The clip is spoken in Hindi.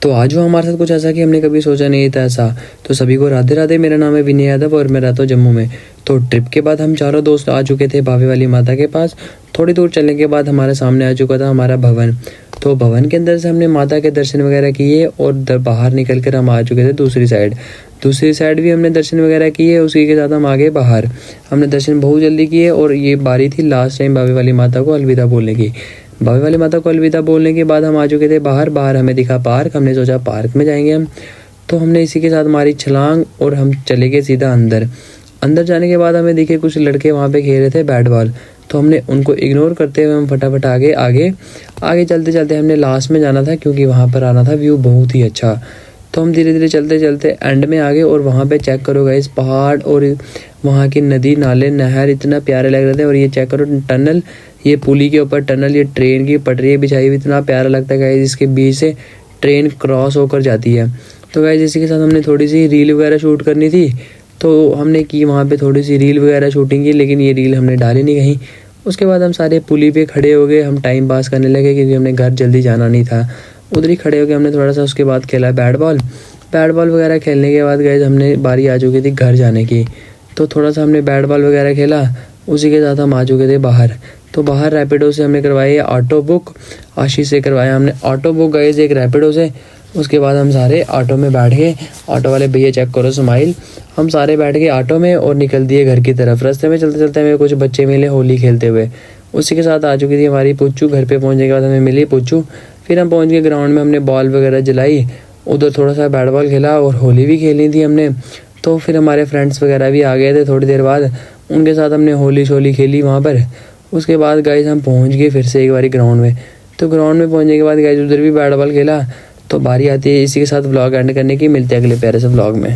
तो आज हुआ हमारे साथ कुछ ऐसा कि हमने कभी सोचा नहीं था ऐसा। तो सभी को राधे राधे, मेरा नाम है विनय यादव और मैं रहता हूँ जम्मू में। तो ट्रिप के बाद हम चारों दोस्त आ चुके थे बावे वाली माता के पास। थोड़ी दूर चलने के बाद हमारे सामने आ चुका था हमारा भवन। तो भवन के अंदर से हमने माता के दर्शन वगैरह किए और बाहर निकल कर हम आ चुके थे दूसरी साइड भी हमने दर्शन वगैरह किए। उसी के साथ हम आगे बाहर हमने दर्शन बहुत जल्दी किए और ये बारी थी लास्ट टाइम बावे वाली माता को अलविदा बोलने की। बावे वाली माता को अलविदा बोलने के बाद हम आ चुके थे बाहर हमें दिखा पार्क। हमने सोचा पार्क में जाएंगे हम, तो हमने इसी के साथ मारी छलांग और हम चले गए सीधा अंदर जाने के बाद हमें दिखे कुछ लड़के वहाँ पे खेल रहे थे बैट बॉल। तो हमने उनको इग्नोर करते हुए हम फटाफट आगे चलते हमने लास्ट में जाना था क्योंकि वहाँ पर आना था व्यू बहुत ही अच्छा। तो हम धीरे धीरे चलते एंड में आ गए और वहाँ पे चेक करो गाइस, पहाड़ और वहाँ की नदी नाले नहर इतना प्यारे लग रहे थे। और ये चेक करो टनल, ये पुली के ऊपर टनल, ये ट्रेन की पटरी बिछाई हुई, इतना प्यारा लगता है गाइस। इसके बीच से ट्रेन क्रॉस होकर जाती है। तो गाइस इसी के साथ हमने थोड़ी सी रील वगैरह शूट करनी थी, तो हमने की वहाँ पे थोड़ी सी रील वगैरह शूटिंग की, लेकिन ये रील हमने डाली नहीं कहीं। उसके बाद हम सारे पुली पे खड़े हो गए, हम टाइम पास करने लगे क्योंकि हमने घर जल्दी जाना नहीं था। उधर ही खड़े हो गए हमने थोड़ा सा। उसके बाद खेला बैट बॉल वगैरह खेलने के बाद गाइस हमने बारी आ चुकी थी घर जाने की। तो थोड़ा सा हमने बैट बॉल वगैरह खेला, उसी के साथ हम आ चुके थे बाहर। तो बाहर रैपिडो से हमने करवाई ऑटो बुक, आशीष से करवाया हमने ऑटो बुक गाइस एक रैपिडो से। उसके बाद हम सारे ऑटो में बैठ गए। ऑटो वाले भैया चेक करो स्माइल। हम सारे बैठ गए ऑटो में और निकल दिए घर की तरफ। रास्ते में चलते हमें कुछ बच्चे मिले होली खेलते हुए। उसी के साथ आ चुकी थी हमारी पुच्चू। घर पे पहुंचने के बाद हमें मिली पुच्चू। फिर हम पहुंच गए ग्राउंड में, हमने बॉल वगैरह जलाई, उधर थोड़ा सा बैट बॉल खेला और होली भी खेली थी हमने। तो फिर हमारे फ्रेंड्स वगैरह भी आ गए थे थोड़ी देर बाद, उनके साथ हमने होली शोली खेली वहाँ पर। उसके बाद गाइस हम पहुँच गए फिर से एक बारी ग्राउंड में। तो ग्राउंड में पहुँचने के बाद गाइस उधर भी बैट बॉल खेला। तो बारी आती है इसी के साथ व्लॉग एंड करने की। मिलते हैं अगले प्यारे से व्लॉग में।